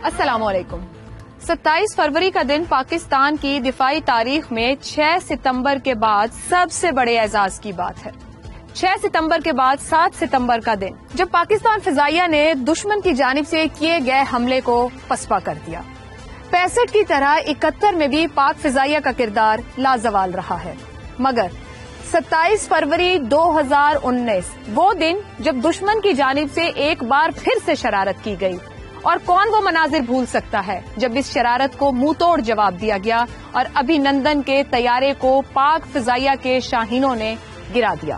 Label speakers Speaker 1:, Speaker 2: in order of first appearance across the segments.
Speaker 1: السلام علیکم. 27 فروری کا دن پاکستان کی دفاعی تاریخ میں 6 ستمبر کے بعد سب سے بڑے اعزاز کی بات ہے. 6 ستمبر کے بعد 7 ستمبر کا دن جب پاکستان فضائیہ نے دشمن کی جانب سے کیے گئے حملے کو پسپا کر دیا. 65 کی طرح 71 میں بھی پاک فضائیہ کا کردار لازوال رہا ہے. مگر 27 فروری 2019 وہ دن جب دشمن کی جانب سے ایک بار پھر سے شرارت کی گئی، اور کون وہ مناظر بھول سکتا ہے جب اس شرارت کو منہ توڑ جواب دیا گیا اور ابھی نندن کے طیارے کو پاک فضائیہ کے شاہینوں نے گرا دیا.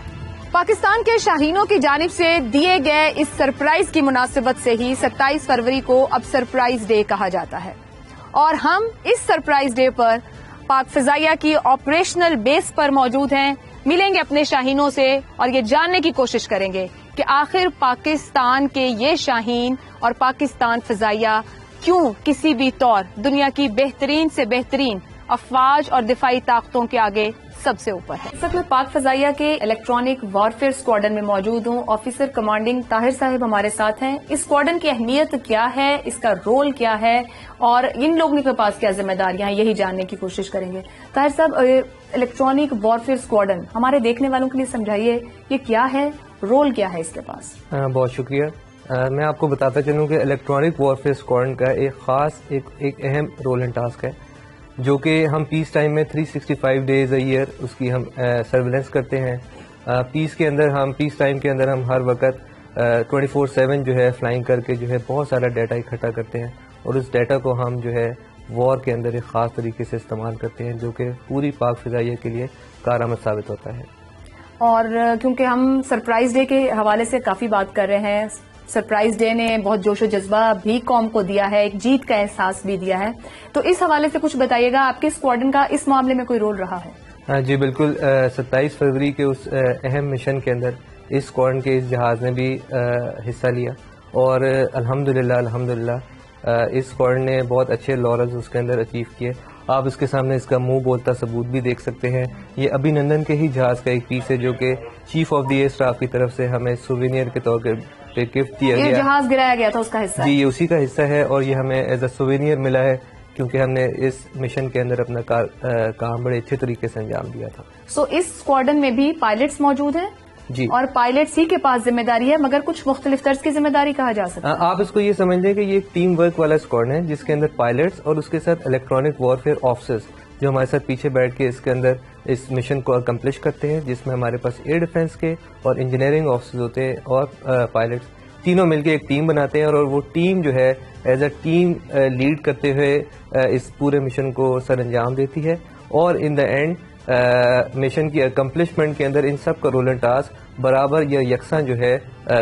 Speaker 1: پاکستان کے شاہینوں کی جانب سے دیے گئے اس سرپرائز کی مناسبت سے ہی 27 فروری کو اب سرپرائز ڈے کہا جاتا ہے، اور ہم اس سرپرائز ڈے پر پاک فضائیہ کی آپریشنل بیس پر موجود ہیں. ملیں گے اپنے شاہینوں سے اور یہ جاننے کی کوشش کریں گے کہ آخر پاکستان کے یہ شاہین اور پاکستان فضائیہ کیوں کسی بھی طور دنیا کی بہترین سے بہترین افواج اور دفاعی طاقتوں کے آگے سب سے اوپر ہے. سب میں پاک فضائیہ کے الیکٹرانک وارفیئر اسکواڈن میں موجود ہوں. آفیسر کمانڈنگ طاہر صاحب ہمارے ساتھ ہیں. اس اسکواڈن کی اہمیت کیا ہے، اس کا رول کیا ہے، اور ان لوگوں کے پاس کیا ذمہ داریاں ہیں، یہی جاننے کی کوشش کریں گے. طاہر صاحب، الیکٹرانک وارفیئر اسکواڈن ہمارے دیکھنے والوں کے لیے سمجھائیے یہ کیا ہے، رول کیا ہے اس کے پاس.
Speaker 2: بہت شکریہ. میں آپ کو بتاتا چلوں کہ الیکٹرانک وارفیئر اسکواڈن کا ایک خاص ایک اہم رول اینڈ ٹاسک ہے، جو کہ ہم پیس ٹائم میں 365 ڈیز اے ایئر اس کی ہم سرویلنس کرتے ہیں. پیس ٹائم کے اندر ہم ہر وقت 24/7 جو ہے فلائنگ کر کے جو ہے بہت سارا ڈیٹا اکٹھا کرتے ہیں، اور اس ڈیٹا کو ہم جو ہے وار کے اندر ایک خاص طریقے سے استعمال کرتے ہیں، جو کہ پوری پاک فضائیہ کے لیے کارآمد ثابت ہوتا ہے.
Speaker 1: اور کیونکہ ہم سرپرائز ڈے کے حوالے سے کافی بات کر رہے ہیں، سرپرائز ڈے نے بہت جوش و جذبہ بھی قوم کو دیا ہے، ایک جیت کا احساس بھی دیا ہے، تو اس حوالے سے کچھ بتائیے گا، آپ کے اسکواڈن کا اس معاملے میں کوئی رول رہا ہے؟
Speaker 2: جی بالکل. 27 فروری کے اس اہم مشن کے اندر اس اسکواڈن کے اس جہاز نے بھی حصہ لیا، اور الحمدللہ اس اسکواڈن نے بہت اچھے لارز اس کے اندر اچیو کیے. آپ اس کے سامنے اس کا منہ بولتا ثبوت بھی دیکھ سکتے ہیں. یہ ابھی نندن کے ہی جہاز کا ایک پیس ہے، جو کہ chief of the air staff کی طرف سے ہمیں سووینئر کے طور پہ گفٹ دیا گیا.
Speaker 1: یہ جہاز گرایا گیا تھا، اس کا حصہ؟
Speaker 2: جی، یہ اسی کا حصہ ہے، اور یہ ہمیں ایز اے سووینئر ملا ہے، کیونکہ ہم نے اس مشن کے اندر اپنا کام بڑے اچھے طریقے سے انجام دیا تھا.
Speaker 1: سو اس اسکواڈن میں بھی پائلٹس موجود ہیں؟
Speaker 2: جی.
Speaker 1: اور پائلٹس ہی کے پاس ذمہ داری ہے، مگر کچھ مختلف طرز کی ذمہ داری کہا جا سکتا ہے.
Speaker 2: آپ اس کو یہ سمجھ لیں کہ یہ ایک ٹیم ورک والا اسکواڈن ہے، جس کے اندر پائلٹس اور اس کے ساتھ الیکٹرانک وارفیئر آفیسرز جو ہمارے ساتھ پیچھے بیٹھ کے اس کے اندر اس مشن کو اکمپلش کرتے ہیں، جس میں ہمارے پاس ایئر ڈیفنس کے اور انجینئرنگ آفیسرز ہوتے ہیں، اور پائلٹس تینوں مل کے ایک ٹیم بناتے ہیں، اور وہ ٹیم جو ہے ایز اے ٹیم لیڈ کرتے ہوئے اس پورے مشن کو سر انجام دیتی ہے. اور ان دا اینڈ مشن کی اکمپلشمنٹ کے اندر ان سب کا رول اینڈ ٹاسک برابر یا یکساں جو ہے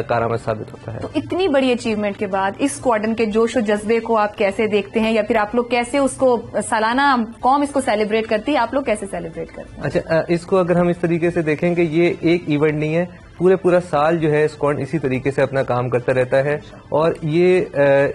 Speaker 2: کارآمد ثابت ہوتا ہے.
Speaker 1: تو اتنی بڑی اچیومنٹ کے بعد اس اسکواڈن کے جوش و جذبے کو آپ کیسے دیکھتے ہیں، یا پھر آپ لوگ کیسے اس کو سالانہ قوم اس کو سیلیبریٹ کرتی ہے، آپ لوگ کیسے سیلیبریٹ کرتے ہیں؟
Speaker 2: اچھا، اس کو اگر ہم اس طریقے سے دیکھیں کہ یہ ایک ایونٹ نہیں ہے، پورا سال جو ہے اسکواڈن اسی طریقے سے اپنا کام کرتا رہتا ہے، اور یہ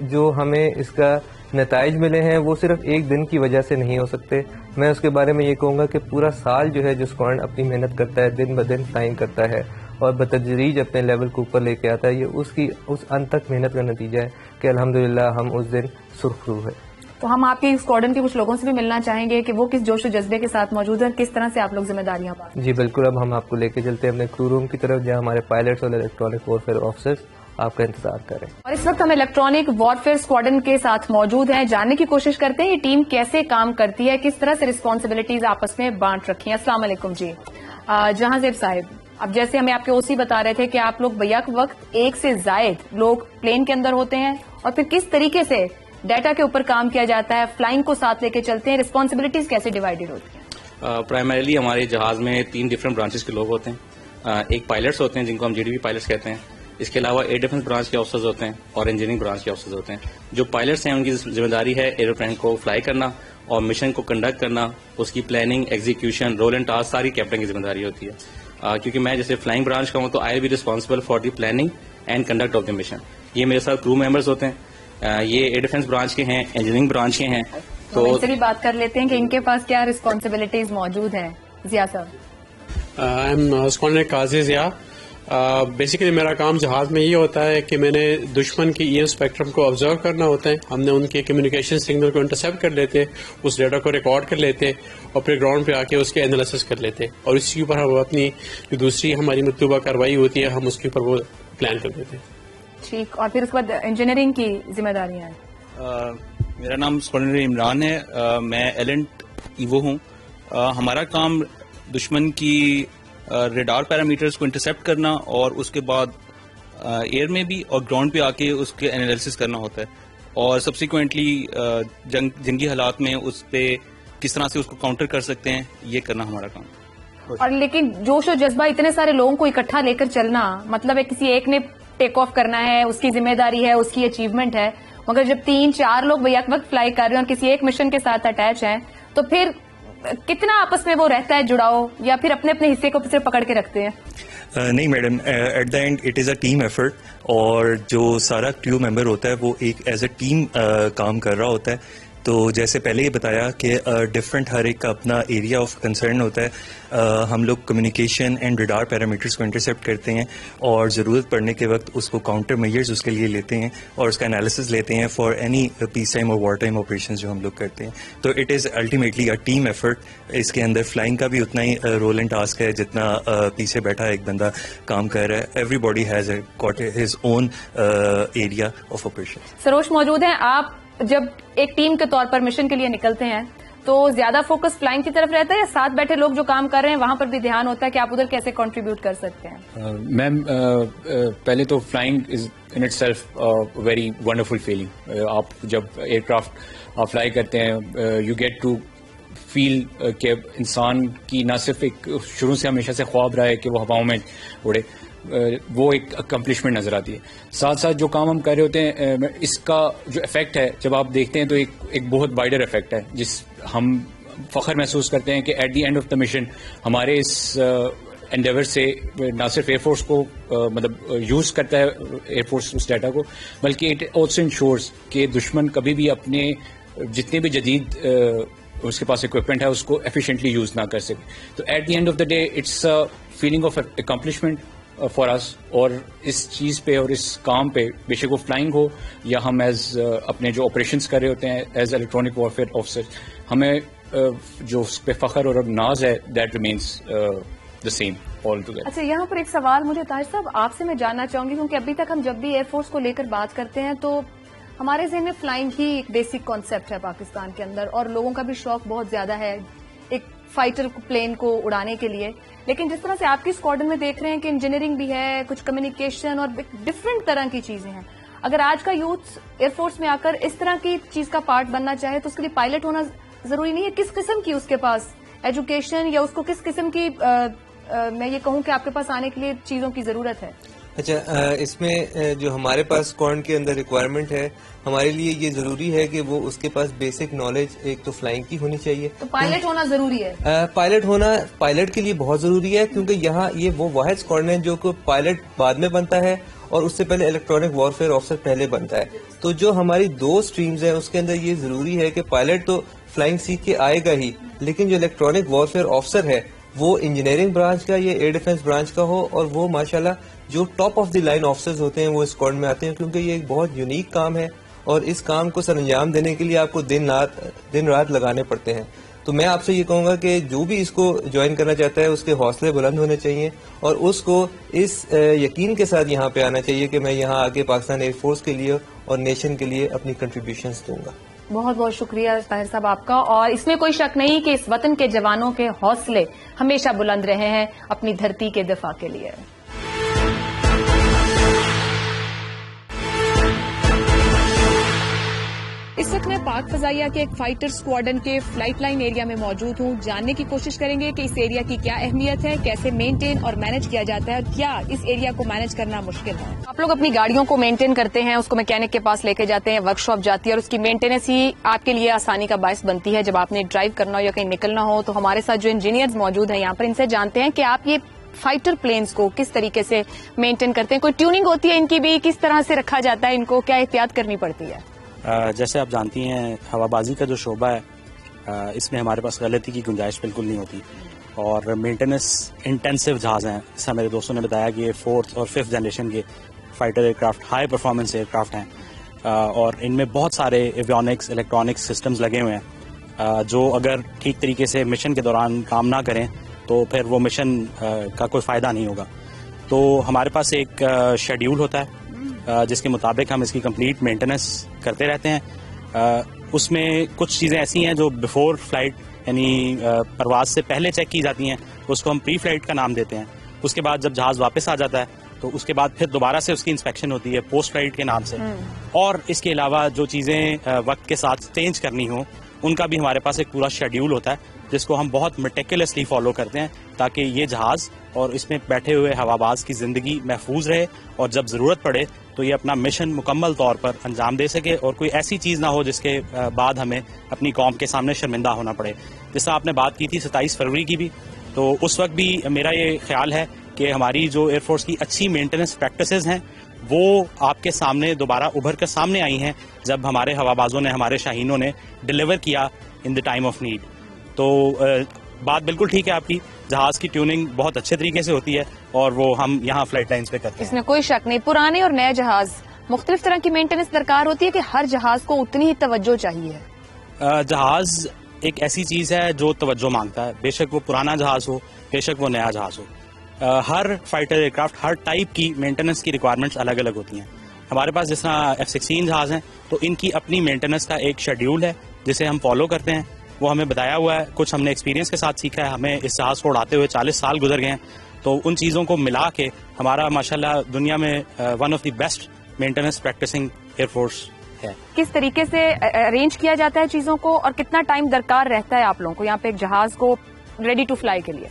Speaker 2: جو ہمیں اس کا نتائج ملے ہیں وہ صرف ایک دن کی وجہ سے نہیں ہو سکتے. میں اس کے بارے میں یہ کہوں گا کہ پورا سال جو ہے جو اسکواڈن اپنی محنت کرتا ہے، دن بدن فلائنگ کرتا ہے اور بتدریج اپنے لیول کو اوپر لے کے آتا ہے، یہ اس انت تک محنت کا نتیجہ ہے کہ الحمدللہ ہم اس دن سرخرو ہے.
Speaker 1: تو ہم آپ کے اسکواڈن کے کچھ لوگوں سے بھی ملنا چاہیں گے کہ وہ کس جوش و جذبے کے ساتھ موجود ہیں، کس طرح سے آپ لوگ ذمہ داریاں پاتے ہیں.
Speaker 2: جی بالکل. اب ہم آپ کو لے کے چلتے ہیں اپنے کرو روم کی طرف، جہاں ہمارے پائلٹس اور الیکٹرانک وارفیئر آفیسرز آپ کا انتظار کریں.
Speaker 1: اور اس وقت ہم الیکٹرانک وارفیئر اسکواڈن کے ساتھ موجود ہیں، جاننے کی کوشش کرتے ہیں یہ ٹیم کیسے کام کرتی ہے، کس طرح سے رسپانسبلٹیز آپس میں بانٹ رکھی ہیں. السلام علیکم. جی جہاں زیب صاحب، اب جیسے ہمیں آپ کے اوسی بتا رہے تھے کہ آپ لوگ بیک وقت ایک سے زائد لوگ پلین کے اندر ہوتے ہیں، اور پھر کس طریقے سے ڈیٹا کے اوپر کام کیا جاتا ہے، فلائنگ کو ساتھ لے کے چلتے ہیں، رسپانسبلٹیز کیسے ڈیوائیڈڈ ہوتی ہیں؟
Speaker 3: پرائمریلی ہمارے جہاز میں 3 ڈفرنٹ برانچز کے لوگ ہوتے ہیں. ایک پائلٹس ہوتے ہیں جن کو ہم GDP پائلٹس کہتے ہیں. اس کے علاوہ ایئر ڈیفنس برانچ کے آفیسرز ہوتے ہیں اور انجینئرنگ برانچ کے آفیسرز ہوتے ہیں. جو پائلٹس ہیں ان کی ذمہ داری ہے ایروپلین کو فلائی کرنا اور مشن کو کنڈکٹ کرنا، اس کی planning, execution, role and task ساری کیپٹن کی ذمہ داری ہوتی ہے. کیونکہ میں جیسے فلائنگ برانچ کا ہوں تو I will be responsible for the planning and conduct of the mission. یہ میرے ساتھ کرو ممبرز ہوتے ہیں، یہ ایئر ڈیفنس برانچ کے ہیں، انجینئرنگ برانچ کے ہیں.
Speaker 1: تو ان سے بھی بات کر لیتے ہیں کہ ان کے پاس کیا رسپانسبلٹیز موجود ہیں. ضیاء صاحب.
Speaker 4: I am squadron Qazi Zia. Basically میرا کام جہاز میں یہ ہوتا ہے کہ میں نے دشمن کی ای ایم اسپیکٹرم کو آبزرو کرنا ہوتا ہے. ہم نے ان کے کمیونیکیشن سگنل کو انٹرسیپٹ کر لیتے, اس ڈیٹا کو ریکارڈ کر لیتے اور پھر گراؤنڈ پہ آ کے اس کے انالیسس کر لیتے, اور اسی کے اوپر ہم اپنی جو دوسری ہماری مطلوبہ کارروائی ہوتی ہے ہم اس کے اوپر وہ پلان کر دیتے ہیں.
Speaker 1: ٹھیک, اور پھر اس کے بعد انجینئرنگ کی ذمہ داریاں ہیں.
Speaker 5: میرا نام سکوڈنر عمران ہے, میں ایلنٹ ایوو ہوں. ہمارا کام دشمن کی ریڈار پیرامیٹرز کو انٹرسیپٹ کرنا اور اس کے بعد ایئر میں بھی اور گراؤنڈ پہ آ کے اس کے انالیسس کرنا ہوتا ہے, اور سبسیکوینٹلی جنگی حالات میں اس پہ کس طرح سے اس کو کاؤنٹر کر سکتے ہیں, یہ کرنا ہمارا کام.
Speaker 1: اور لیکن جوش و جذبہ اتنے سارے لوگوں کو اکٹھا لے کر چلنا, مطلب ہے کسی ایک نے ٹیک آف کرنا ہے, اس کی ذمہ داری ہے, اس کی اچیومنٹ ہے, مگر جب 3-4 لوگ بیک وقت فلائی کر رہے ہیں اور کسی ایک مشن کے ساتھ اٹیچ ہیں تو پھر کتنا آپس میں وہ رہتا ہے جڑاؤ, یا پھر اپنے اپنے حصے کو صرف پکڑ کے رکھتے ہیں؟
Speaker 6: نہیں madam, at the end it is a team effort, اور جو سارا کریو ممبر ہوتا ہے وہ ایک ایز اے ٹیم کام کر رہا ہوتا ہے. تو جیسے پہلے یہ بتایا کہ ڈفرینٹ ہر ایک کا اپنا ایریا آف کنسرن ہوتا ہے. ہم لوگ کمیونیکیشن اینڈ ریڈار پیرامیٹرز کو انٹرسیپٹ کرتے ہیں اور ضرورت پڑنے کے وقت اس کو کاؤنٹر میئرز اس کے لیے لیتے ہیں اور اس کا انالیسز لیتے ہیں فار اینی پیس ٹائم اور وار ٹائم آپریشنز جو ہم لوگ کرتے ہیں. تو it is ultimately a team effort. اس کے اندر فلائنگ کا بھی اتنا ہی رول اینڈ ٹاسک ہے جتنا پیچھے بیٹھا ایک بندہ کام کر رہا ہے. Every body has got his own area of operation.
Speaker 1: Sarosh موجود ہیں. آپ جب ایک ٹیم کے طور پر مشن کے لیے نکلتے ہیں تو زیادہ فوکس فلائنگ کی طرف رہتا ہے, یا ساتھ بیٹھے لوگ جو کام کر رہے ہیں وہاں پر بھی دھیان ہوتا ہے کہ آپ ادھر کیسے کنٹریبیوٹ کر سکتے ہیں؟
Speaker 7: میم پہلے تو flying is in it self very wonderful feeling. آپ جب ایئر کرافٹ آپ فلائی کرتے ہیں یو گیٹ ٹو فیل کہ انسان کی نہ صرف ایک شروع سے ہمیشہ سے خواب رہا ہے کہ وہ ہواؤں میں اڑے, وہ ایک اکمپلشمنٹ نظر آتی ہے. ساتھ ساتھ جو کام ہم کر رہے ہوتے ہیں اس کا جو افیکٹ ہے جب آپ دیکھتے ہیں تو ایک بہت وائڈر افیکٹ ہے, جس ہم فخر محسوس کرتے ہیں کہ at the end of the mission ہمارے اس انڈیور سے نہ صرف ایئر فورس کو مطلب یوز کرتا ہے ایئر فورس اس ڈیٹا کو, بلکہ اٹ آلسو انشورس کہ دشمن کبھی بھی اپنے جتنے بھی جدید اس کے پاس اکوپمنٹ ہے اس کو ایفیشینٹلی یوز نہ کر سکے. تو at the end of the day it's feeling of accomplishment for us. اور اس چیز پہ اور اس کام پہ بے شک وہ فلائنگ ہو یا ہم ایز اپنے جو آپریشنس کر رہے ہوتے ہیں ایز الیکٹرانک وارفیئر آفیسر, ہمیں جو اس پہ فخر اور ناز ہے that remains the same all together.
Speaker 1: اچھا, یہاں پر ایک سوال مجھے طاہر صاحب آپ سے میں جاننا چاہوں گی, کیونکہ ابھی تک ہم جب بھی ایئر فورس کو لے کر بات کرتے ہیں تو ہمارے ذہن میں فلائنگ ہی ایک بیسک کانسیپٹ ہے پاکستان کے اندر, اور لوگوں کا بھی شوق بہت زیادہ ہے ایک فائٹر پلین کو اڑانے کے لیے. لیکن جس طرح سے آپ کی اسکواڈن میں دیکھ رہے ہیں کہ انجینئرنگ بھی ہے, کچھ کمیونیکیشن اور ڈفرینٹ طرح کی چیزیں ہیں, اگر آج کا یوتھ ایئر فورس میں آ کر اس طرح کی چیز کا پارٹ بننا چاہے تو اس کے لیے پائلٹ ہونا ضروری نہیں ہے؟ کس قسم کی اس کے پاس ایجوکیشن یا اس کو کس قسم کی میں یہ کہوں کہ آپ کے پاس آنے کے لیے چیزوں کی ضرورت ہے؟
Speaker 2: اچھا, اس میں جو ہمارے پاس اسکواڈ کے اندر ریکوائرمنٹ ہے, ہمارے لیے یہ ضروری ہے کہ وہ اس کے پاس بیسک نالج ایک تو فلائنگ کی ہونی چاہیے.
Speaker 1: تو پائلٹ ہونا ضروری ہے؟
Speaker 2: پائلٹ ہونا پائلٹ کے لیے بہت ضروری ہے, کیونکہ یہاں یہ وہ واحد اسکواڈ ہے جو کہ پائلٹ بعد میں بنتا ہے اور اس سے پہلے الیکٹرانک وارفیئر آفیسر پہلے بنتا ہے. تو جو ہماری 2 اسٹریمز ہیں اس کے اندر یہ ضروری ہے کہ پائلٹ تو فلائنگ سیکھ کے آئے گا ہی, لیکن جو الیکٹرانک وارفیئر آفیسر ہے وہ انجینئرنگ برانچ کا یا ایئر ڈیفنس برانچ کا ہو, اور وہ ماشاءاللہ جو top of the line officers ہوتے ہیں وہ اسکواڈ میں آتے ہیں, کیونکہ یہ ایک بہت یونیک کام ہے اور اس کام کو سر انجام دینے کے لیے آپ کو دن رات لگانے پڑتے ہیں. تو میں آپ سے یہ کہوں گا کہ جو بھی اس کو جوائن کرنا چاہتا ہے اس کے حوصلے بلند ہونے چاہیے اور اس کو اس یقین کے ساتھ یہاں پہ آنا چاہیے کہ میں یہاں آگے پاکستان ایئر فورس کے لیے اور نیشن کے لیے اپنی کنٹریبیوشنز دوں گا.
Speaker 1: بہت بہت شکریہ طاہر صاحب آپ کا, اور اس میں کوئی شک نہیں کہ اس وطن کے جوانوں کے حوصلے ہمیشہ بلند رہے ہیں اپنی دھرتی کے دفاع کے لیے. اس وقت میں پاک فضائیہ کے ایک فائٹر اسکواڈن کے فلائٹ لائن ایریا میں موجود ہوں. جاننے کی کوشش کریں گے کہ اس ایریا کی کیا اہمیت ہے, کیسے مینٹین اور مینج کیا جاتا ہے, اور کیا اس ایریا کو مینج کرنا مشکل ہے. آپ لوگ اپنی گاڑیوں کو مینٹین کرتے ہیں, اس کو میکینک کے پاس لے کے جاتے ہیں, ورک شاپ جاتی ہے, اور اس کی مینٹیننس ہی آپ کے لیے آسانی کا باعث بنتی ہے جب آپ نے ڈرائیو کرنا ہو یا کہیں نکلنا ہو. تو ہمارے ساتھ جو انجینئرز موجود ہیں یہاں پر, ان سے جانتے ہیں کہ آپ یہ فائٹر پلینز کو کس طریقے سے مینٹین کرتے ہیں. کوئی ٹیوننگ ہوتی ہے ان کی بھی, کس طرح سے رکھا جاتا ہے ان کو, کیا احتیاط کرنی پڑتی ہے؟
Speaker 5: جیسے آپ جانتی ہیں ہوا بازی کا جو شعبہ ہے اس میں ہمارے پاس غلطی کی گنجائش بالکل نہیں ہوتی.
Speaker 8: اور مینٹیننس انٹینسو جہاز ہیں. جیسا میرے دوستوں نے بتایا کہ یہ 4th اور 5th جنریشن کے fighter aircraft high performance aircraft ہیں, اور ان میں بہت سارے ایویونکس الیکٹرانکس سسٹمز لگے ہوئے ہیں جو اگر ٹھیک طریقے سے مشن کے دوران کام نہ کریں تو پھر وہ مشن کا کوئی فائدہ نہیں ہوگا. تو ہمارے پاس ایک شیڈیول ہوتا ہے جس کے مطابق ہم اس کی کمپلیٹ مینٹیننس کرتے رہتے ہیں. اس میں کچھ چیزیں ایسی ہیں جو بیفور فلائٹ یعنی پرواز سے پہلے چیک کی جاتی ہیں, اس کو ہم پری فلائٹ کا نام دیتے ہیں. اس کے بعد جب جہاز واپس آ جاتا ہے تو اس کے بعد پھر دوبارہ سے اس کی انسپیکشن ہوتی ہے پوسٹ فلائٹ کے نام سے. اور اس کے علاوہ جو چیزیں وقت کے ساتھ چینج کرنی ہوں ان کا بھی ہمارے پاس ایک پورا شیڈیول ہوتا ہے جس کو ہم بہت میٹیکولسلی فالو کرتے ہیں تاکہ یہ جہاز اور اس میں بیٹھے ہوئے ہواباز کی زندگی محفوظ رہے, اور جب ضرورت پڑے تو یہ اپنا مشن مکمل طور پر انجام دے سکے اور کوئی ایسی چیز نہ ہو جس کے بعد ہمیں اپنی قوم کے سامنے شرمندہ ہونا پڑے. جس طرح آپ نے بات کی تھی 27 فروری کی بھی, تو اس وقت بھی میرا یہ خیال ہے کہ ہماری جو ایئر فورس کی اچھی مینٹیننس پریکٹسز ہیں وہ آپ کے سامنے دوبارہ ابھر کر سامنے آئی ہیں جب ہمارے ہوابازوں نے, ہمارے شاہینوں نے ڈیلیور کیا ان دا ٹائم آف نیڈ. تو بات بالکل ٹھیک ہے آپ کی, جہاز کی ٹیوننگ بہت اچھے طریقے سے ہوتی ہے اور وہ ہم یہاں فلائٹ لائنز پہ کرتے ہیں.
Speaker 1: اس میں کوئی شک نہیں. پرانے اور نئے جہاز مختلف طرح کی مینٹیننس درکار ہوتی ہے کہ ہر جہاز کو اتنی ہی توجہ چاہیے؟
Speaker 8: جہاز ایک ایسی چیز ہے جو توجہ مانگتا ہے, بے شک وہ پرانا جہاز ہو, بے شک وہ نیا جہاز ہو. ہر فائٹر ایئر کرافٹ, ہر ٹائپ کی مینٹیننس کی ریکوائرمنٹس الگ الگ ہوتی ہیں. ہمارے پاس جس طرح F-16 جہاز ہیں تو ان کی اپنی مینٹیننس کا ایک شیڈیول ہے جسے ہم فالو کرتے ہیں. وہ ہمیں بتایا ہوا ہے, کچھ ہم نے ایکسپیرینس کے ساتھ سیکھا ہے. ہمیں اس جہاز کو اڑاتے ہوئے 40 سال گزر گئے ہیں, تو ان چیزوں کو ملا کے ہمارا ماشاءاللہ دنیا میں one of the best maintenance practicing air force ہے.
Speaker 1: کس طریقے سے ارینج کیا جاتا ہے چیزوں کو, اور کتنا ٹائم درکار رہتا ہے آپ لوگوں کو یہاں پہ ایک جہاز کو ریڈی ٹو فلائی کے لیے؟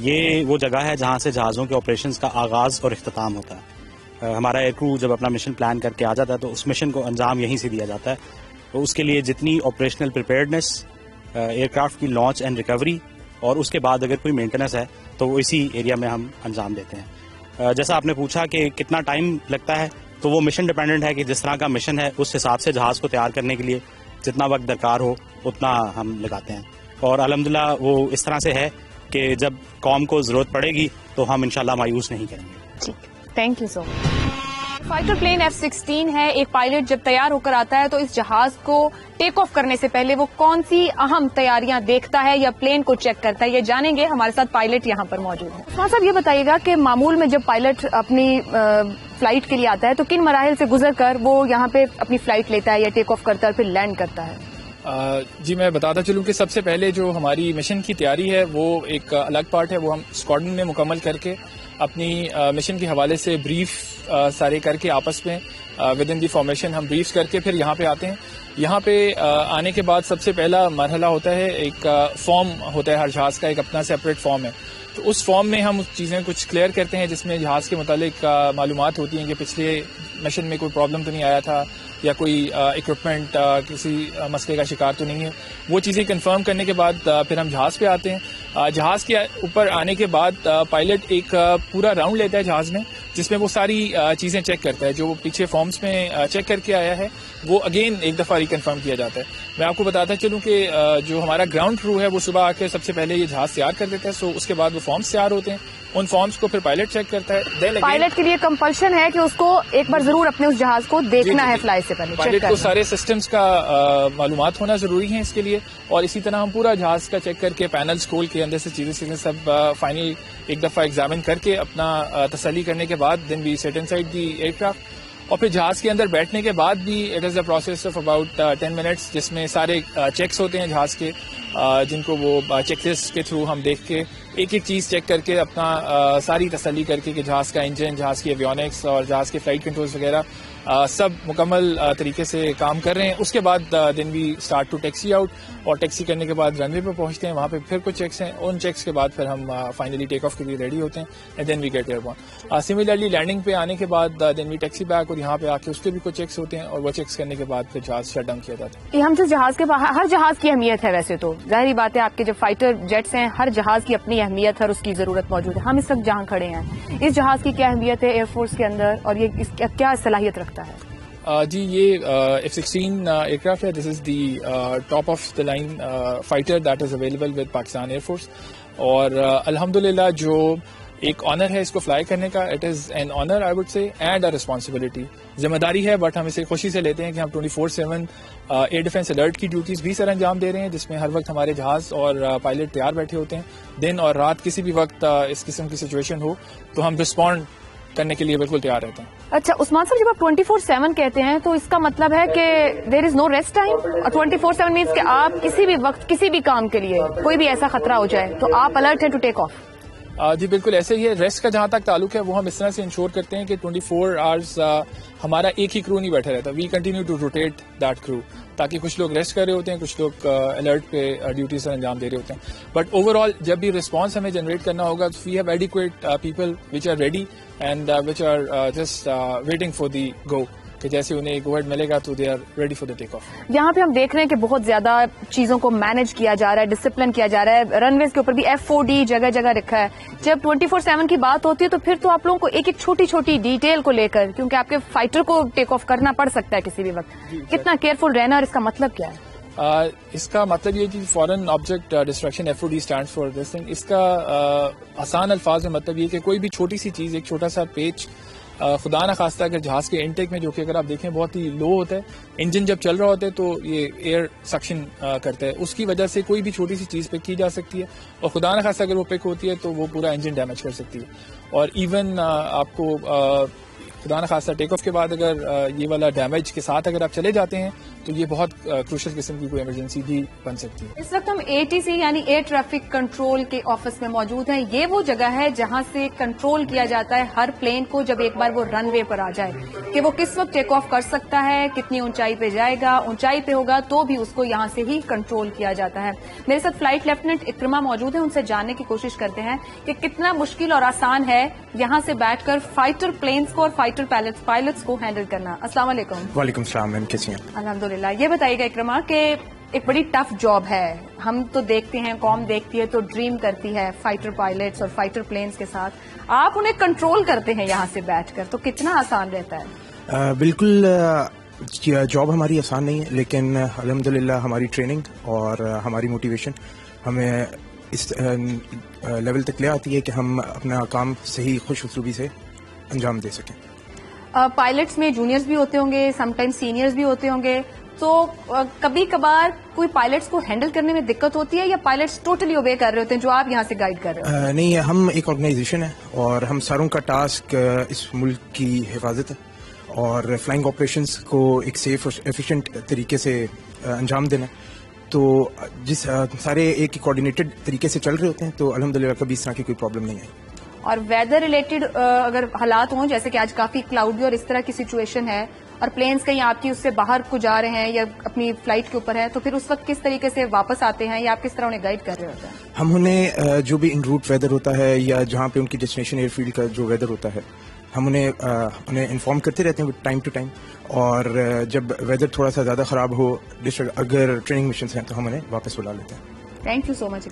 Speaker 8: یہ وہ جگہ ہے جہاں سے جہازوں کے آپریشنز کا آغاز اور اختتام ہوتا ہے. ہمارا ایئر کرو جب اپنا مشن پلان کر کے آ جاتا ہے تو اس مشن کو انجام یہیں سے دیا جاتا ہے. تو اس کے لیے جتنی آپریشنل پریپیئرڈنیس, ایئر کرافٹ کی لانچ اینڈ ریکوری, اور اس کے بعد اگر کوئی مینٹیننس ہے تو وہ اسی ایریا میں ہم انجام دیتے ہیں. جیسا آپ نے پوچھا کہ کتنا ٹائم لگتا ہے, تو وہ مشن ڈیپینڈنٹ ہے کہ جس طرح کا مشن ہے اس حساب سے جہاز کو تیار کرنے کے لیے جتنا وقت درکار ہو اتنا ہم لگاتے ہیں. اور الحمدللہ وہ اس طرح سے ہے کہ جب قوم کو ضرورت پڑے گی تو ہم انشاءاللہ مایوس نہیں کریں گے.
Speaker 1: Thank you so much. Fighter plane F-16 ہے. ایک پائلٹ جب تیار ہو کر آتا ہے تو اس جہاز کو ٹیک آف کرنے سے پہلے وہ کون سی اہم تیاریاں دیکھتا ہے یا پلین کو چیک کرتا ہے, یہ جانیں گے. ہمارے ساتھ پائلٹ یہاں پر موجود ہیں. عثمان صاحب, یہ بتائیے گا کہ معمول میں جب پائلٹ اپنی فلائٹ کے لیے آتا ہے تو کن مراحل سے گزر کر وہ یہاں پہ اپنی فلائٹ لیتا ہے یا ٹیک آف کرتا ہے اور پھر لینڈ کرتا ہے؟
Speaker 9: جی میں بتاتا چلوں کہ سب سے پہلے جو ہماری مشن کی تیاری ہے وہ ایک الگ پارٹ ہے, وہ ہم اسکواڈرن میں مکمل کر کے اپنی مشن کے حوالے سے بریف سارے کر کے آپس میں ود ان دی فارمیشن ہم بریف کر کے پھر یہاں پہ آتے ہیں. یہاں پہ آنے کے بعد سب سے پہلا مرحلہ ہوتا ہے, ایک فارم ہوتا ہے ہر جہاز کا, ایک اپنا سیپریٹ فارم ہے. تو اس فارم میں ہم اس چیزیں کچھ کلیئر کرتے ہیں جس میں جہاز کے متعلق معلومات ہوتی ہیں کہ پچھلے مشن میں کوئی پرابلم تو نہیں آیا تھا یا کوئی اکوپمنٹ کسی مسئلے کا شکار تو نہیں ہے. وہ چیزیں کنفرم کرنے کے بعد پھر ہم جہاز پہ آتے ہیں. جہاز کے اوپر آنے کے بعد پائلٹ ایک پورا راؤنڈ لیتا ہے جہاز میں, جس میں وہ ساری چیزیں چیک کرتا ہے جو وہ پیچھے فارمز میں چیک کر کے آیا ہے, وہ اگین ایک دفعہ ریکنفرم کیا جاتا ہے. میں آپ کو بتاتا چلوں کہ جو ہمارا گراؤنڈ کرو ہے وہ صبح آ کے سب سے پہلے یہ جہاز تیار کر دیتا ہے. سو اس کے بعد وہ فارمز تیار ہوتے ہیں, ان فارمز کو پھر پائلٹ چیک کرتا ہے.
Speaker 1: پائلٹ کے لیے کمپلشن ہے کہ اس کو ایک بار ضرور اپنے اس جہاز کو دیکھنا ہے فلائی سے پہلے.
Speaker 9: پائلٹ کو سارے سسٹمز کا معلومات ہونا ضروری ہے اس کے لیے, اور اسی طرح ہم پورا جہاز کا چیک کر کے پینلز کھول کے اندر سے چیزیں سب فائنل ایک دفعہ ایگزامن کر کے اپنا تسلی کرنے کے بعد دین وی سیٹ ان سائڈ دی ایئر کرافٹ. اور پھر جہاز کے اندر بیٹھنے کے بعد بھی it is a process of about 10 minutes, جس میں سارے چیکس ہوتے ہیں جہاز کے, جن کو وہ چیک لسٹ کے تھرو ہم دیکھ کے ایک ایک چیز چیک کر کے اپنا ساری تسلی کر کے کہ جہاز کا انجن, جہاز کی ایویونکس اور جہاز کے فلائٹ کنٹرولز وغیرہ سب مکمل طریقے سے کام کر رہے ہیں. اس کے بعد then we start to taxi out, اور ٹیکسی کرنے کے بعد رن وے پہ پہنچتے ہیں. وہاں پہ پھر کچھ چیکس ہیں, ان چیکس کے بعد پھر ہم فائنلی ٹیک آف کے لیے ریڈی ہوتے ہیں and then we get airborne. Similarly landing پہ آنے کے بعد دین وی ٹیکسی بیک, اور یہاں پہ آ کے اس پہ بھی کچھ چیکس ہوتے ہیں, اور وہ چیکس کرنے کے بعد پھر جہاز شٹ ڈاؤن کیا جاتا ہے.
Speaker 1: ہم جس جہاز کے ہر جہاز کی اہمیت ہے, ویسے تو ظاہری بات ہے آپ کے جو فائٹر جیٹس ہیں ہر جہاز کی اپنی اہمیت ہے اور اس کی ضرورت موجود ہے. ہم اس وقت جہاں کھڑے ہیں اس جہاز کی کیا اہمیت ہے ایئر فورس کے اندر, اور یہ اس کیا صلاحیت رکھتا ہے؟
Speaker 9: جی یہ F-16 ایئر کرافٹ ہے. This is the top of the line fighter that is available with Pakistan year Force. اور الحمدللہ جو ایک آنر ہے اس کو فلائی کرنے کا, it is an honour I would say and a responsibility, ذمہ داری ہے, بٹ ہم اسے خوشی سے لیتے ہیں کہ ہم 24/7 ایئر ڈیفینس الرٹ کی ڈیوٹیز بھی سر انجام دے رہے ہیں, جس میں ہر وقت ہمارے جہاز اور پائلٹ تیار بیٹھے ہوتے ہیں. دن اور رات کسی بھی وقت اس قسم کی سچویشن ہو تو ہم رسپونڈ کرنے کے لیے بالکل تیار رہتے ہیں.
Speaker 1: اچھا عثمان صاحب, جب آپ 24/7 کہتے ہیں تو اس کا مطلب ہے کہ دیر از نو ریسٹ ٹائم, 24/7 مینس کہ آپ کسی بھی وقت کسی بھی کام کے لیے کوئی بھی ایسا خطرہ ہو جائے تو آپ الرٹ ہیں ٹو ٹیک آف.
Speaker 9: جی بالکل ایسے ہی ہے. ریسٹ کا جہاں تک تعلق ہے وہ ہم اس طرح سے انشور کرتے ہیں کہ 24 آورز ہمارا ایک ہی کرو نہیں بیٹھا رہتا. We continue to rotate that crew, تاکہ کچھ لوگ ریسٹ کر رہے ہوتے ہیں, کچھ لوگ الرٹ پہ ڈیوٹیز انجام دے رہے ہوتے ہیں. بٹ اوور آل جب بھی رسپانس ہمیں جنریٹ کرنا ہوگا تو we have adequate people which are ready and which are just waiting for the go, کہ جیسے انہیں گو ہیڈ ملے گا تو they are ready for the take off.
Speaker 1: یہاں پہ ہم دیکھ رہے ہیں کہ بہت زیادہ چیزوں کو مینج کیا جا رہا ہے, ڈسپلن کیا جا رہا ہے. رن ویز کے اوپر بھی F4D جگہ جگہ رکھا ہے. جب 24/7 کی بات ہوتی ہے تو پھر تو آپ لوگوں کو ایک ایک چھوٹی چھوٹی ڈیٹیل کو لے کر, کیونکہ آپ کے فائٹر کو ٹیک آف کرنا پڑ سکتا ہے کسی بھی وقت, کتنا کیئرفل رہنا, اور اس کا مطلب کیا ہے؟
Speaker 9: اس کا مطلب یہ کہ foreign object destruction F4D stand for this thing. اس کا آسان الفاظ میں مطلب یہ کہ کوئی بھی چھوٹی سی چیز, ایک چھوٹا سا پیچ, خدا نہ خواستہ اگر جہاز کے انٹیک میں, جو کہ اگر آپ دیکھیں بہت ہی لو ہوتا ہے, انجن جب چل رہا ہوتا ہے تو یہ ایئر سکشن کرتا ہے, اس کی وجہ سے کوئی بھی چھوٹی سی چیز پک کی جا سکتی ہے, اور خدا نہ خواستہ اگر وہ پک ہوتی ہے تو وہ پورا انجن ڈیمیج کر سکتی ہے. اور ایون آپ کو خدا نہ خواستہ ٹیک آف کے بعد اگر یہ والا ڈیمیج کے ساتھ اگر آپ چلے جاتے ہیں تو یہ بہت کروشل قسم کی کوئی ایمرجنسی بھی بن سکتی ہے.
Speaker 1: اس وقت ہم ATC یعنی ایئر ٹریفک کنٹرول کے آفس میں موجود ہیں. یہ وہ جگہ ہے جہاں سے کنٹرول کیا جاتا ہے ہر پلین کو جب ایک بار وہ رن وے پر آ جائے, کہ وہ کس وقت ٹیک آف کر سکتا ہے, کتنی اونچائی پہ جائے گا, اونچائی پہ ہوگا تو بھی اس کو یہاں سے ہی کنٹرول کیا جاتا ہے. میرے ساتھ فلائٹ لیفٹیننٹ اکرما موجود ہیں, ان سے جاننے کی کوشش کرتے ہیں کہ کتنا مشکل اور آسان ہے یہاں سے بیٹھ کر فائٹر پلینز کو اور فائٹر پائلٹس کو ہینڈل کرنا. السلام علیکم.
Speaker 10: وعلیکم السلام میم, کیسی ہیں؟
Speaker 1: الحمدللہ. یہ بتائیے گا اکرما کہ ایک بڑی ٹف جاب ہے, ہم تو دیکھتے ہیں, قوم دیکھتی ہے تو ڈریم کرتی ہے فائٹر پائلٹس اور فائٹر پلینز کے ساتھ, آپ انہیں کنٹرول کرتے ہیں یہاں سے بیٹھ کر, تو کتنا آسان رہتا ہے؟
Speaker 10: بالکل جاب ہماری آسان نہیں ہے, لیکن الحمدللہ ہماری ٹریننگ اور ہماری موٹیویشن ہمیں اس لیول تک لے آتی ہے کہ ہم اپنا کام صحیح خوش اسلوبی سے انجام دے سکیں.
Speaker 1: پائلٹس میں جونیئرز بھی ہوتے ہوں گے, سم ٹائم سینئرز بھی ہوتے ہوں گے, تو کبھی کبھار کوئی پائلٹس کو ہینڈل کرنے میں دقت ہوتی ہے, یا پائلٹس ٹوٹلی اوبے کر رہے ہوتے ہیں جو آپ یہاں سے گائیڈ کر رہے ہیں؟
Speaker 10: نہیں, ہم ایک آرگنائزیشن ہے اور ہم ساروں کا ٹاسک اس ملک کی حفاظت ہے اور فلائنگ آپریشنس کو ایک سیف اور ایفیشینٹ طریقے سے انجام دینا. تو جس سارے ایک کوآرڈینیٹڈ طریقے سے چل رہے ہوتے ہیں تو الحمدللہ کبھی اس طرح کی کوئی پرابلم نہیں آئی.
Speaker 1: اور ویدر ریلیٹڈ اگر حالات ہوں, جیسے کہ آج کافی کلاؤڈی اور اس طرح کی سچویشن ہے, اور پلینز کہیں آپ کی اس سے باہر کو جا رہے ہیں یا اپنی فلائٹ کے اوپر ہے, تو پھر اس وقت کس طریقے سے واپس آتے ہیں, یا آپ کس طرح انہیں گائیڈ کر رہے ہوتے ہیں؟
Speaker 10: ہم انہیں جو بھی ان روٹ ویدر ہوتا ہے یا جہاں پہ ان کی ڈیسٹینیشن ایئر فیلڈ کا جو ویدر ہوتا ہے, ہم انہیں انفارم کرتے رہتے ہیں ٹائم ٹو ٹائم, اور جب ویدر تھوڑا سا زیادہ خراب ہو, اگر ٹریننگ مشنز ہیں تو ہم انہیں واپس بلا لیتے ہیں.
Speaker 1: تھینک یو سو مچ.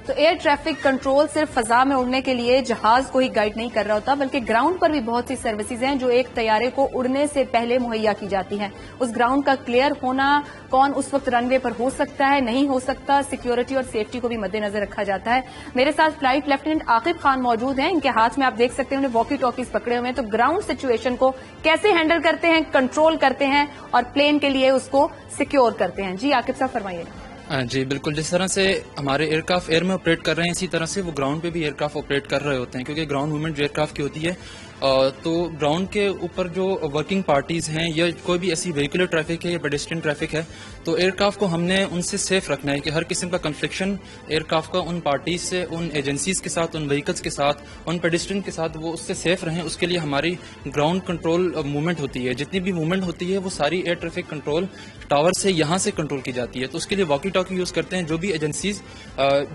Speaker 1: تو ایئر ٹریفک کنٹرول صرف فضا میں اڑنے کے لیے جہاز کو ہی گائیڈ نہیں کر رہا ہوتا, بلکہ گراؤنڈ پر بھی بہت سی سروسز ہیں جو ایک طیارے کو اڑنے سے پہلے مہیا کی جاتی ہیں. اس گراؤنڈ کا کلیئر ہونا, کون اس وقت رن وے پر ہو سکتا ہے, نہیں ہو سکتا, سیکیورٹی اور سیفٹی کو بھی مد نظر رکھا جاتا ہے. میرے ساتھ فلائٹ لیفٹیننٹ عاقب خان موجود ہیں, ان کے ہاتھ میں آپ دیکھ سکتے ہیں انہیں واکی ٹاکیز پکڑے ہوئے ہیں. تو گراؤنڈ سچویشن کو کیسے ہینڈل کرتے ہیں, کنٹرول کرتے ہیں اور پلین کے لیے اس کو سیکیور کرتے ہیں. جی عاقب صاحب فرمائیے.
Speaker 11: جی بالکل, جس طرح سے ہمارے ایئر کرافٹ ایئر میں آپریٹ کر رہے ہیں, اسی طرح سے وہ گراؤنڈ پہ بھی ایئر کرافٹ آپریٹ کر رہے ہوتے ہیں, کیونکہ گراؤنڈ موومنٹ جو ایئر کرافٹ کی ہوتی ہے, تو گراؤنڈ کے اوپر جو ورکنگ پارٹیز ہیں یا کوئی بھی ایسی وہیکولر ٹریفک ہے یا پیڈسٹرین ٹریفک ہے, تو ایئر کرافٹ کو ہم نے ان سے سیف رکھنا ہے کہ ہر قسم کا کنفلکشن ایئر کرافٹ کا ان پارٹیز سے, ان ایجنسیز کے ساتھ, ان وہیکلس کے ساتھ, ان پیڈسٹرین کے ساتھ, وہ اس سے سیف رہیں. اس کے لیے ہماری گراؤنڈ کنٹرول موومنٹ ہوتی ہے, جتنی بھی موومنٹ ہوتی ہے وہ ساری ایئر ٹریفک کنٹرول ٹاور سے یہاں سے کنٹرول کی جاتی ہے. تو اس کے لیے واکی ٹاکی یوز کرتے ہیں. جو بھی ایجنسیز